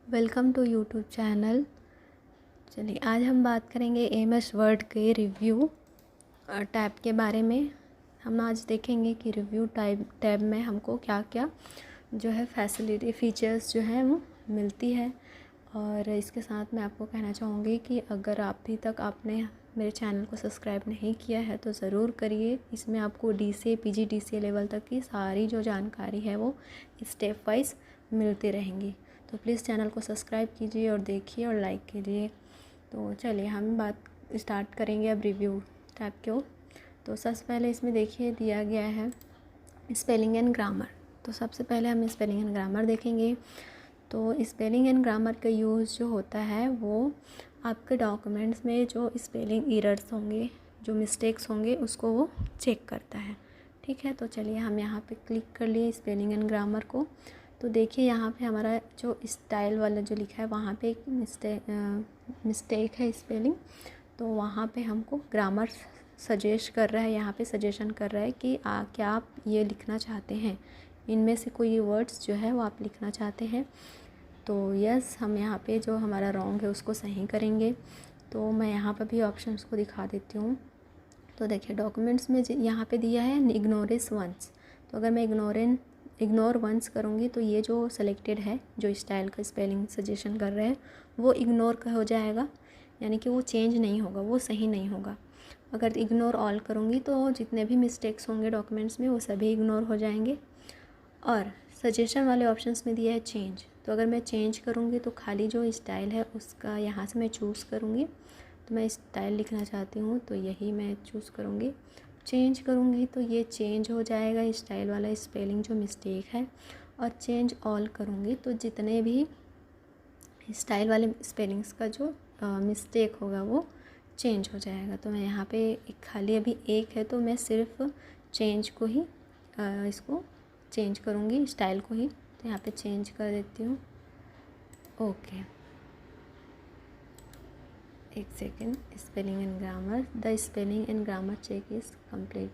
Welcome to YouTube channel. चलिए आज हम बात करेंगे एमएस वर्ड के रिव्यू टैब के बारे में। हम आज देखेंगे कि रिव्यू टैब में हमको क्या क्या जो है फैसिलिटी फ़ीचर्स जो है वो मिलती है। और इसके साथ मैं आपको कहना चाहूँगी कि अगर अभी तक आपने मेरे चैनल को सब्सक्राइब नहीं किया है तो ज़रूर करिए। इसमें आपको DCA PGDCA लेवल तक की सारी जो जानकारी है वो स्टेप वाइज मिलती रहेंगी। तो प्लीज़ चैनल को सब्सक्राइब कीजिए और देखिए और लाइक कीजिए। तो चलिए हम बात स्टार्ट करेंगे अब रिव्यू टैब को। तो सबसे पहले इसमें देखिए दिया गया है स्पेलिंग एंड ग्रामर। तो सबसे पहले हम स्पेलिंग एंड ग्रामर देखेंगे। तो स्पेलिंग एंड ग्रामर का यूज़ जो होता है वो आपके डॉक्यूमेंट्स में जो स्पेलिंग एरर्स होंगे, जो मिस्टेक्स होंगे, उसको वो चेक करता है। ठीक है, तो चलिए हम यहाँ पे क्लिक कर लिए स्पेलिंग एंड ग्रामर को। तो देखिए यहाँ पे हमारा जो स्टाइल वाला जो लिखा है वहाँ पे एक मिस्टेक है स्पेलिंग। तो वहाँ पे हमको ग्रामर सजेस्ट कर रहा है, यहाँ पे सजेशन कर रहा है कि क्या आप ये लिखना चाहते हैं, इनमें से कोई वर्ड्स जो है वो आप लिखना चाहते हैं। तो यस, हम यहाँ पे जो हमारा रॉन्ग है उसको सही करेंगे। तो मैं यहाँ पर भी ऑप्शंस को दिखा देती हूँ। तो देखिए डॉक्यूमेंट्स में यहाँ पे दिया है इग्नोरेस वंस। तो अगर मैं इग्नोर वंस करूँगी तो ये जो सेलेक्टेड है, जो स्टाइल का स्पेलिंग सजेशन कर रहे हैं, वो इग्नोर का हो जाएगा, यानी कि वो चेंज नहीं होगा, वो सही नहीं होगा। अगर इग्नोर ऑल करूँगी तो जितने भी मिस्टेक्स होंगे डॉक्यूमेंट्स में वो सभी इग्नोर हो जाएंगे। और सजेशन वाले ऑप्शंस में दिया है चेंज। तो अगर मैं चेंज करूँगी तो खाली जो स्टाइल है उसका यहाँ से मैं चूज़ करूँगी। तो मैं स्टाइल लिखना चाहती हूँ तो यही मैं चूज़ करूँगी। चेंज करूँगी तो ये चेंज हो जाएगा स्टाइल वाला स्पेलिंग जो मिस्टेक है। और चेंज ऑल करूँगी तो जितने भी स्टाइल वाले स्पेलिंग्स का जो मिस्टेक होगा वो चेंज हो जाएगा। तो मैं यहाँ पे खाली अभी एक है तो मैं सिर्फ चेंज को ही इसको चेंज करूँगी, स्टाइल को ही। तो यहाँ पे चेंज कर देती हूँ। ओके, एक second. Spelling and grammar, the spelling and grammar check is complete.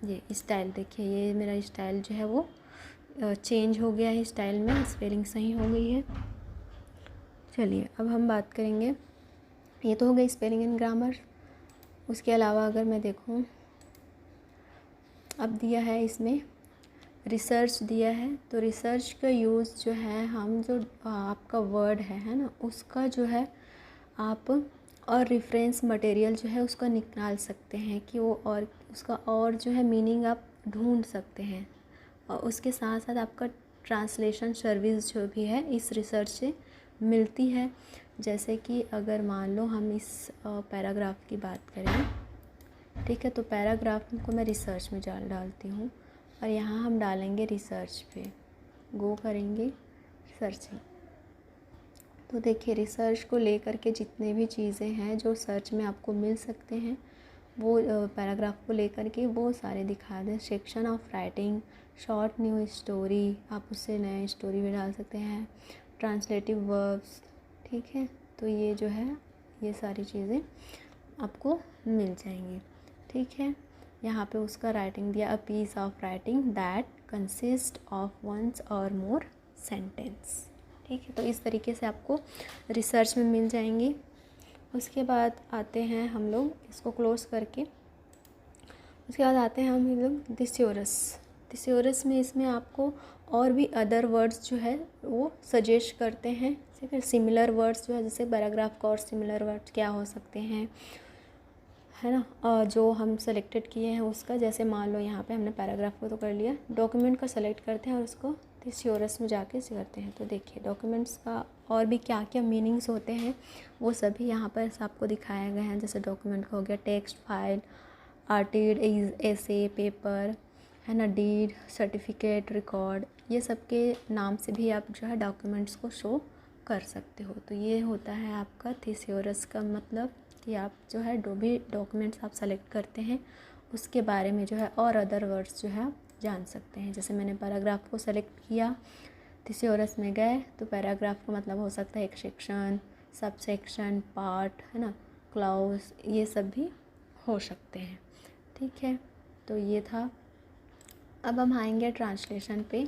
ये स्टाइल देखिए, ये मेरा स्टाइल जो है वो चेंज हो गया है, स्टाइल में स्पेलिंग सही हो गई है। चलिए अब हम बात करेंगे, ये तो हो गई स्पेलिंग एंड ग्रामर। उसके अलावा अगर मैं देखूँ, अब दिया है इसमें रिसर्च दिया है। तो रिसर्च का यूज़ जो है, हम जो आपका वर्ड है ना, उसका जो है आप और रेफरेंस मटेरियल जो है उसका निकाल सकते हैं कि वो और उसका और जो है मीनिंग आप ढूंढ सकते हैं। और उसके साथ साथ आपका ट्रांसलेशन सर्विस जो भी है इस रिसर्च से मिलती है। जैसे कि अगर मान लो हम इस पैराग्राफ की बात करें, ठीक है, तो पैराग्राफ को मैं रिसर्च में डालती हूँ और यहाँ हम डालेंगे रिसर्च पे, गो करेंगे सर्चिंग। तो देखिए रिसर्च को लेकर के जितने भी चीज़ें हैं जो सर्च में आपको मिल सकते हैं, वो पैराग्राफ को लेकर के वो सारे दिखा दें। Section of writing, short new story, आप उससे नए स्टोरी भी डाल सकते हैं। ट्रांसलेटिव वर्ब्स, ठीक है, तो ये जो है ये सारी चीज़ें आपको मिल जाएंगी। ठीक है, यहाँ पे उसका राइटिंग दिया, a piece of writing that consist of once or more sentence. ठीक है, तो इस तरीके से आपको रिसर्च में मिल जाएंगी। उसके बाद आते हैं हम लोग इसको क्लोज करके, उसके बाद आते हैं हम लोग थिसॉरस में इसमें आपको और भी अदर वर्ड्स जो है वो सजेस्ट करते हैं। ठीक है, सिमिलर वर्ड्स जो है, जैसे पैराग्राफ का और सिमिलर वर्ड्स क्या हो सकते हैं, है ना, जो हम सेलेक्टेड किए हैं उसका। जैसे मान लो यहाँ पे हमने पैराग्राफ को तो कर लिया, डॉक्यूमेंट का सेलेक्ट करते हैं और उसको थिसॉरस में जाके करते हैं। तो देखिए डॉक्यूमेंट्स का और भी क्या क्या मीनिंग्स होते हैं वो सभी यहाँ पर आपको दिखाया गया है। जैसे डॉक्यूमेंट का हो गया टेक्स्ट, फाइल, आर्टिड, एसे, पेपर, है ना, डीड, सर्टिफिकेट, रिकॉर्ड, ये सब के नाम से भी आप जो है डॉक्यूमेंट्स को शो कर सकते हो। तो ये होता है आपका थिसॉरस का मतलब कि आप जो है जो भी डॉक्यूमेंट्स आप सेलेक्ट करते हैं उसके बारे में जो है और अदर वर्ड्स जो है आप जान सकते हैं। जैसे मैंने पैराग्राफ को सेलेक्ट किया, थिसॉरस में गए, तो पैराग्राफ का मतलब हो सकता है एक सेक्शन, सब सेक्शन, पार्ट, है ना, क्लॉज, ये सब भी हो सकते हैं। ठीक है, तो ये था। अब हम आएंगे ट्रांसलेशन पे।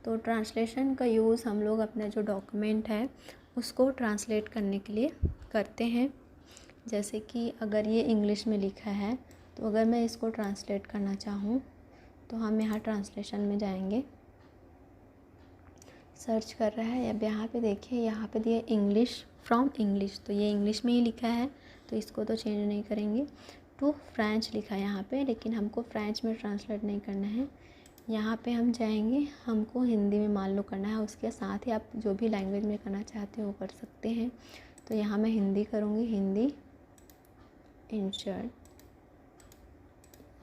तो ट्रांसलेशन का यूज़ हम लोग अपने जो डॉक्यूमेंट है उसको ट्रांसलेट करने के लिए करते हैं। जैसे कि अगर ये इंग्लिश में लिखा है तो अगर मैं इसको ट्रांसलेट करना चाहूँ तो हम यहाँ ट्रांसलेशन में जाएंगे, सर्च कर रहा है। अब यहाँ पे देखिए, यहाँ पे दिया इंग्लिश फ्रॉम इंग्लिश, तो ये इंग्लिश में ही लिखा है तो इसको तो चेंज नहीं करेंगे। टू फ्रेंच लिखा है यहाँ पे, लेकिन हमको फ्रेंच में ट्रांसलेट नहीं करना है। यहाँ पे हम जाएंगे, हमको हिंदी में मान लो करना है, उसके साथ ही आप जो भी लैंग्वेज में करना चाहते हो वो कर सकते हैं। तो यहाँ मैं हिंदी करूँगी, हिंदी इंसर्ट,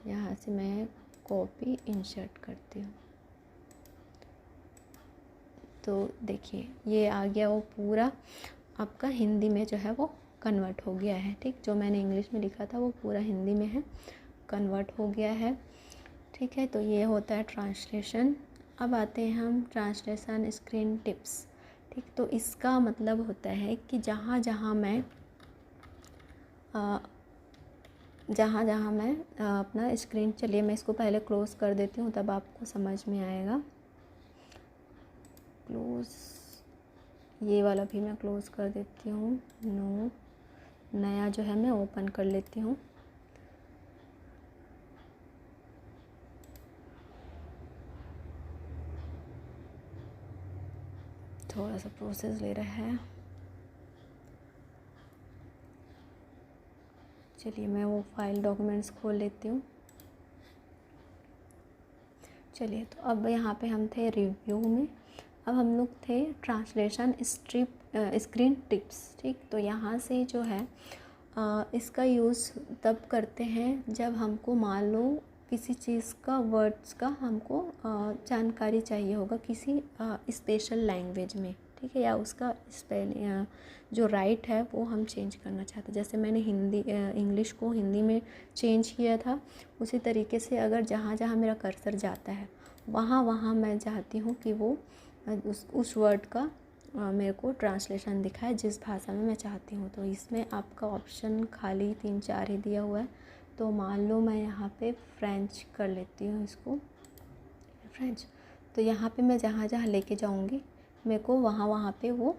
यहाँ से मैं कॉपी इंसर्ट करती हूँ। तो देखिए ये आ गया, वो पूरा आपका हिंदी में जो है वो कन्वर्ट हो गया है। ठीक, जो मैंने इंग्लिश में लिखा था वो पूरा हिंदी में है, कन्वर्ट हो गया है। ठीक है, तो ये होता है ट्रांसलेशन। अब आते हैं हम ट्रांसलेशन स्क्रीन टिप्स। ठीक, तो इसका मतलब होता है कि जहाँ जहाँ मैं अपना स्क्रीन, चलिए मैं इसको पहले क्लोज़ कर देती हूँ तब आपको समझ में आएगा। क्लोज़, ये वाला भी मैं क्लोज़ कर देती हूँ। नो, नया जो है मैं ओपन कर लेती हूँ। थोड़ा सा प्रोसेस ले रहा है, चलिए मैं वो फाइल डॉक्यूमेंट्स खोल लेती हूँ। चलिए, तो अब यहाँ पे हम थे रिव्यू में, अब हम लोग थे ट्रांसलेशन स्क्रीन टिप्स। ठीक, तो यहाँ से जो है इसका यूज़ तब करते हैं जब हमको मान लो किसी चीज़ का, वर्ड्स का हमको जानकारी चाहिए होगा किसी स्पेशल लैंग्वेज में। ठीक है, या उसका स्पेलिंग जो राइट है वो हम चेंज करना चाहते हैं। जैसे मैंने इंग्लिश को हिंदी में चेंज किया था, उसी तरीके से अगर जहाँ जहाँ मेरा कर्सर जाता है वहाँ वहाँ मैं चाहती हूँ कि वो उस वर्ड का मेरे को ट्रांसलेशन दिखाए जिस भाषा में मैं चाहती हूँ। तो इसमें आपका ऑप्शन खाली 3-4 ही दिया हुआ है। तो मान लो मैं यहाँ पे फ्रेंच कर लेती हूँ, इसको फ्रेंच। तो यहाँ पे मैं जहाँ जहाँ लेके जाऊँगी मेरे को वहाँ वहाँ पे वो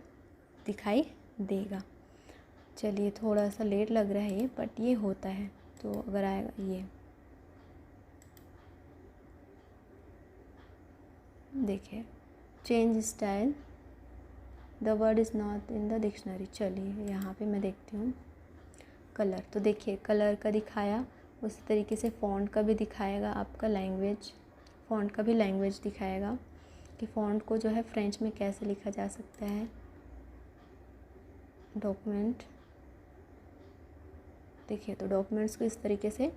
दिखाई देगा। चलिए थोड़ा सा लेट लग रहा है ये, बट ये होता है। तो अगर आएगा ये, देखिए change style, the word is not in the dictionary. चलिए यहाँ पे मैं देखती हूँ कलर, तो देखिए कलर का दिखाया, उसी तरीके से फ़ॉन्ट का भी दिखाएगा आपका लैंग्वेज, फ़ॉन्ट का भी लैंग्वेज दिखाएगा कि फ़ॉन्ट को जो है फ्रेंच में कैसे लिखा जा सकता है। डॉक्यूमेंट, देखिए तो डॉक्यूमेंट्स को इस तरीके से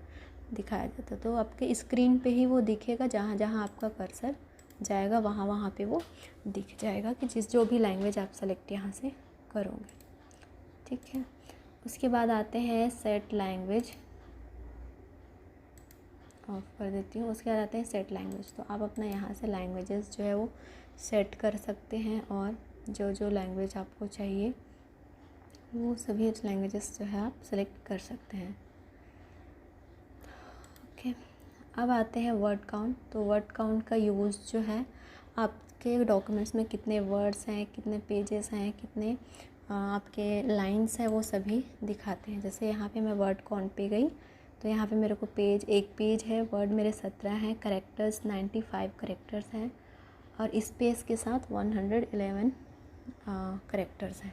दिखाया जाता है। तो आपके स्क्रीन पे ही वो दिखेगा, जहाँ जहाँ आपका कर्सर जाएगा वहाँ वहाँ पे वो दिख जाएगा कि जो भी लैंग्वेज आप सेलेक्ट यहाँ से करोगे। ठीक है, उसके बाद आते हैं सेट लैंग्वेज, ऑफ कर देती हूँ। उसके बाद आते हैं सेट लैंग्वेज। तो आप अपना यहाँ से लैंग्वेजेस जो है वो सेट कर सकते हैं, और जो जो लैंग्वेज आपको चाहिए वो सभी लैंग्वेजेस जो है आप सेलेक्ट कर सकते हैं। ओके, अब आते हैं वर्ड काउंट। तो वर्ड काउंट का यूज़ जो है आपके डॉक्यूमेंट्स में कितने वर्ड्स हैं, कितने पेजेस हैं, कितने आपके लाइंस हैं, वो सभी दिखाते हैं। जैसे यहाँ पे मैं वर्ड काउंट पे गई तो यहाँ पे मेरे को एक पेज है, वर्ड मेरे 17 हैं, करेक्टर्स 95 करेक्टर्स हैं, और स्पेस के साथ 111 करेक्टर्स हैं।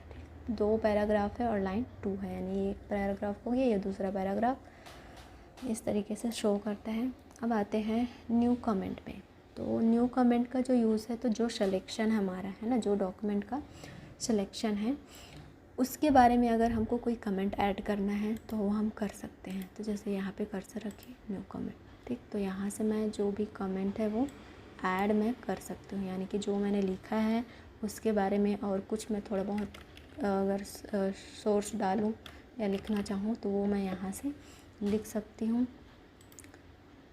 2 पैराग्राफ है और लाइन 2 है, यानी ये एक पैराग्राफ हो गया, ये दूसरा पैराग्राफ इस तरीके से शो करता है। अब आते हैं न्यू कमेंट पे। तो न्यू कमेंट का जो यूज़ है, तो जो सिलेक्शन हमारा है ना, जो डॉक्यूमेंट का सिलेक्शन है उसके बारे में अगर हमको कोई कमेंट ऐड करना है तो वो हम कर सकते हैं। तो जैसे यहाँ पे कर्सर रखिए, न्यू कमेंट। ठीक, तो यहाँ से मैं जो भी कमेंट है वो ऐड मैं कर सकती हूँ, यानी कि जो मैंने लिखा है उसके बारे में और कुछ मैं थोड़ा बहुत अगर सोर्स डालूँ या लिखना चाहूँ तो वो मैं यहाँ से लिख सकती हूँ।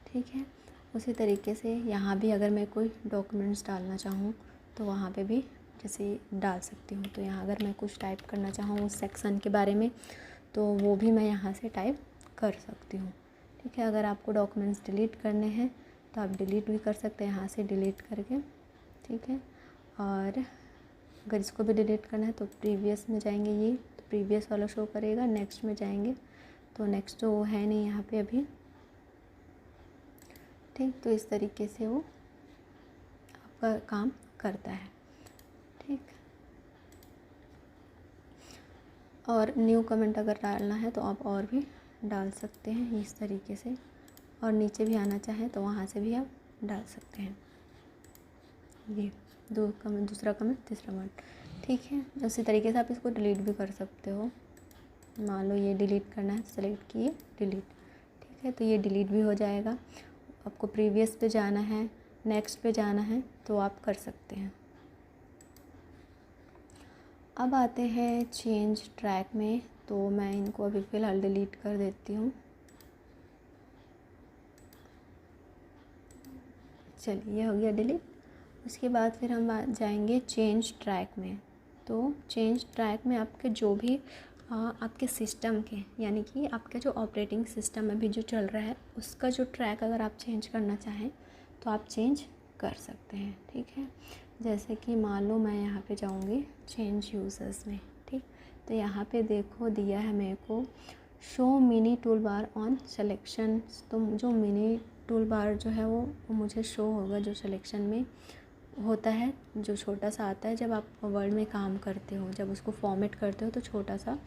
ठीक है, उसी तरीके से यहाँ भी अगर मैं कोई डॉक्यूमेंट्स डालना चाहूँ तो वहाँ पे भी जैसे डाल सकती हूँ। तो यहाँ अगर मैं कुछ टाइप करना चाहूँ उस सेक्शन के बारे में तो वो भी मैं यहाँ से टाइप कर सकती हूँ। ठीक है, अगर आपको डॉक्यूमेंट्स डिलीट करने हैं तो आप डिलीट भी कर सकते हैं, यहाँ से डिलीट करके ठीक है। और अगर इसको भी डिलीट करना है तो प्रीवियस में जाएंगे, ये तो प्रीवियस वाला शो करेगा। नेक्स्ट में जाएंगे तो नेक्स्ट तो वो है नहीं यहाँ पे अभी, ठीक। तो इस तरीके से वो आपका काम करता है, ठीक। और न्यू कमेंट अगर डालना है तो आप और भी डाल सकते हैं इस तरीके से, और नीचे भी आना चाहें तो वहाँ से भी आप डाल सकते हैं। ये दूसरा कमेंट, तीसरा कमेंट, ठीक है। उसी तरीके से आप इसको डिलीट भी कर सकते हो। मान लो ये डिलीट करना है, सेलेक्ट किए डिलीट, ठीक है। तो ये डिलीट भी हो जाएगा। आपको प्रीवियस पे जाना है, नेक्स्ट पे जाना है तो आप कर सकते हैं। अब आते हैं चेंज ट्रैक में, तो मैं इनको अभी फ़िलहाल डिलीट कर देती हूँ। चलिए, ये हो गया डिलीट। उसके बाद फिर हम जाएंगे चेंज ट्रैक में। तो चेंज ट्रैक में आपके जो भी आपके सिस्टम के, यानी कि आपका जो ऑपरेटिंग सिस्टम अभी जो चल रहा है उसका जो ट्रैक अगर आप चेंज करना चाहें तो आप चेंज कर सकते हैं, ठीक है। जैसे कि मान लो मैं यहाँ पे जाऊँगी चेंज यूज़र्स में, ठीक। तो यहाँ पे देखो दिया है मेरे को show mini tool bar on selection. तो जो मिनी टूल बार जो है वो मुझे शो होगा जो सिलेक्शन में होता है, जो छोटा सा आता है जब आप वर्ड में काम करते हो, जब उसको फॉर्मेट करते हो तो छोटा सा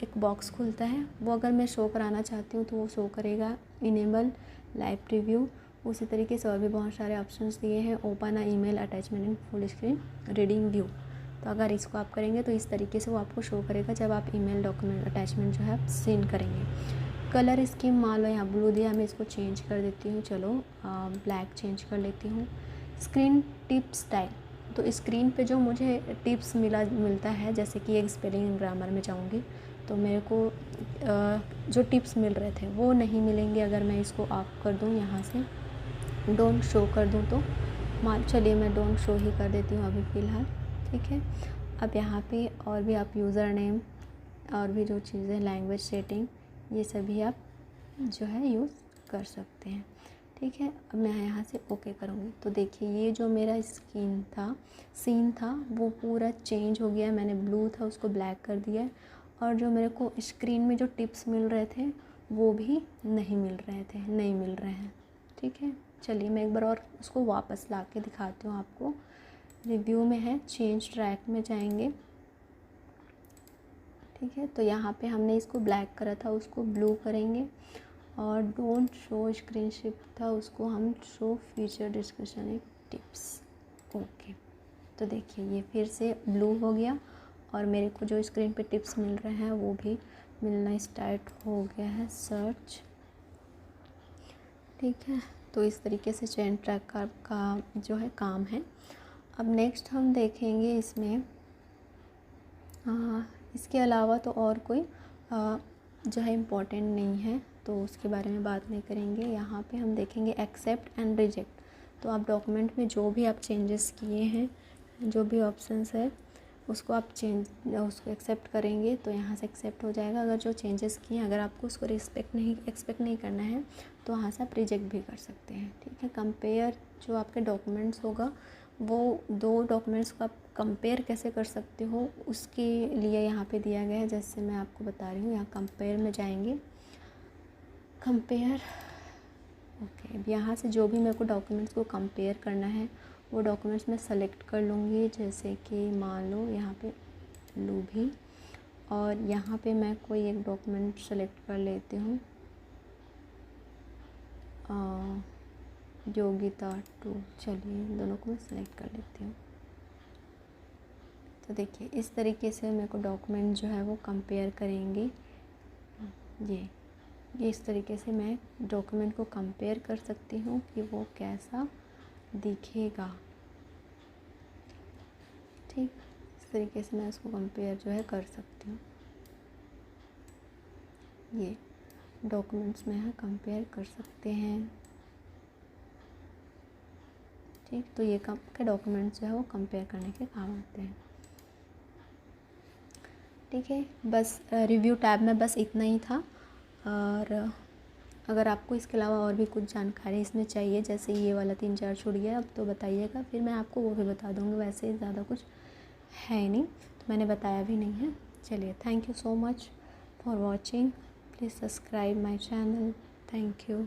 एक बॉक्स खुलता है। वो अगर मैं शो कराना चाहती हूँ तो वो शो करेगा। इनेबल लाइव प्रीव्यू, उसी तरीके से और भी बहुत सारे ऑप्शंस दिए हैं। Open a email attachment in full screen reading view, तो अगर इसको आप करेंगे तो इस तरीके से वो आपको शो करेगा जब आप ईमेल डॉक्यूमेंट अटैचमेंट जो है आप सेंड करेंगे। कलर स्कीम मान लो यहाँ ब्लू दिया, मैं इसको चेंज कर देती हूँ। चलो ब्लैक चेंज कर लेती हूँ। स्क्रीन टिप्स टाइप, तो स्क्रीन पे जो मुझे टिप्स मिलता है, जैसे कि एक स्पेलिंग एंड ग्रामर में जाऊँगी तो मेरे को जो टिप्स मिल रहे थे वो नहीं मिलेंगे अगर मैं इसको ऑफ कर दूँ, यहाँ से डोंट शो कर दूँ तो। चलिए मैं डोंट शो ही कर देती हूँ अभी फ़िलहाल, ठीक है। अब यहाँ पे और भी आप यूज़र नेम और भी जो चीज़ें, लैंग्वेज सेटिंग, ये सभी आप जो है यूज़ कर सकते हैं, ठीक है। अब मैं यहाँ से ओके करूँगी तो देखिए ये जो मेरा सीन था वो पूरा चेंज हो गया। मैंने ब्लू था उसको ब्लैक कर दिया, और जो मेरे को स्क्रीन में जो टिप्स मिल रहे थे वो भी नहीं मिल रहे हैं, ठीक है। चलिए मैं एक बार और उसको वापस ला के दिखाती हूँ आपको। रिव्यू में है, चेंज ट्रैक में जाएंगे, ठीक है। तो यहाँ पे हमने इसको ब्लैक करा था उसको ब्लू करेंगे, और डोंट शो स्क्रीनशिप था उसको हम show feature discussion tips, okay. तो देखिए ये फिर से ब्लू हो गया, और मेरे को जो स्क्रीन पे टिप्स मिल रहे हैं वो भी मिलना स्टार्ट हो गया है। सर्च, ठीक है। तो इस तरीके से चेन ट्रैक का जो है काम है। अब नेक्स्ट हम देखेंगे इसमें इसके अलावा तो और कोई जो है इम्पोर्टेंट नहीं है, तो उसके बारे में बात नहीं करेंगे। यहाँ पे हम देखेंगे एक्सेप्ट एंड रिजेक्ट। तो आप डॉक्यूमेंट में जो भी आप चेंजेस किए हैं, जो भी ऑप्शंस है उसको आप उसको एक्सेप्ट करेंगे तो यहाँ से एक्सेप्ट हो जाएगा। अगर जो चेंजेस किए हैं अगर आपको उसको एक्सपेक्ट नहीं करना है तो वहाँ से आप रिजेक्ट भी कर सकते हैं, ठीक है। कंपेयर, जो आपके डॉक्यूमेंट्स होगा वो दो डॉक्यूमेंट्स को आप कंपेयर कैसे कर सकते हो उसके लिए यहाँ पे दिया गया है। जैसे मैं आपको बता रही हूँ, यहाँ कंपेयर में जाएंगे, कंपेयर, ओके। अब यहाँ से जो भी मेरे को डॉक्यूमेंट्स को कंपेयर करना है वो डॉक्यूमेंट्स मैं सेलेक्ट कर लूँगी। जैसे कि मान लो यहाँ पे लू भी, और यहाँ पे मैं कोई एक डॉक्यूमेंट सेलेक्ट कर लेती हूँ, योगिता 2। चलिए दोनों को मैं सेलेक्ट कर लेती हूँ। तो देखिए इस तरीके से मेरे को डॉक्यूमेंट जो है वो कंपेयर करेंगे। ये इस तरीके से मैं डॉक्यूमेंट को कंपेयर कर सकती हूँ कि वो कैसा दिखेगा, ठीक। इस तरीके से मैं उसको कंपेयर जो है कर सकती हूँ। ये डॉक्यूमेंट्स में है, कंपेयर कर सकते हैं, ठीक। तो ये के डॉक्यूमेंट्स जो है वो कंपेयर करने के काम आते हैं, ठीक है। बस रिव्यू टैब में बस इतना ही था। और अगर आपको इसके अलावा और भी कुछ जानकारी इसमें चाहिए, जैसे ये वाला 3-4 छूट गया अब तो बताइएगा, फिर मैं आपको वो भी बता दूँगी। वैसे ज़्यादा कुछ है नहीं, तो मैंने बताया भी नहीं है। चलिए, thank you so much for watching, please subscribe my channel, thank you.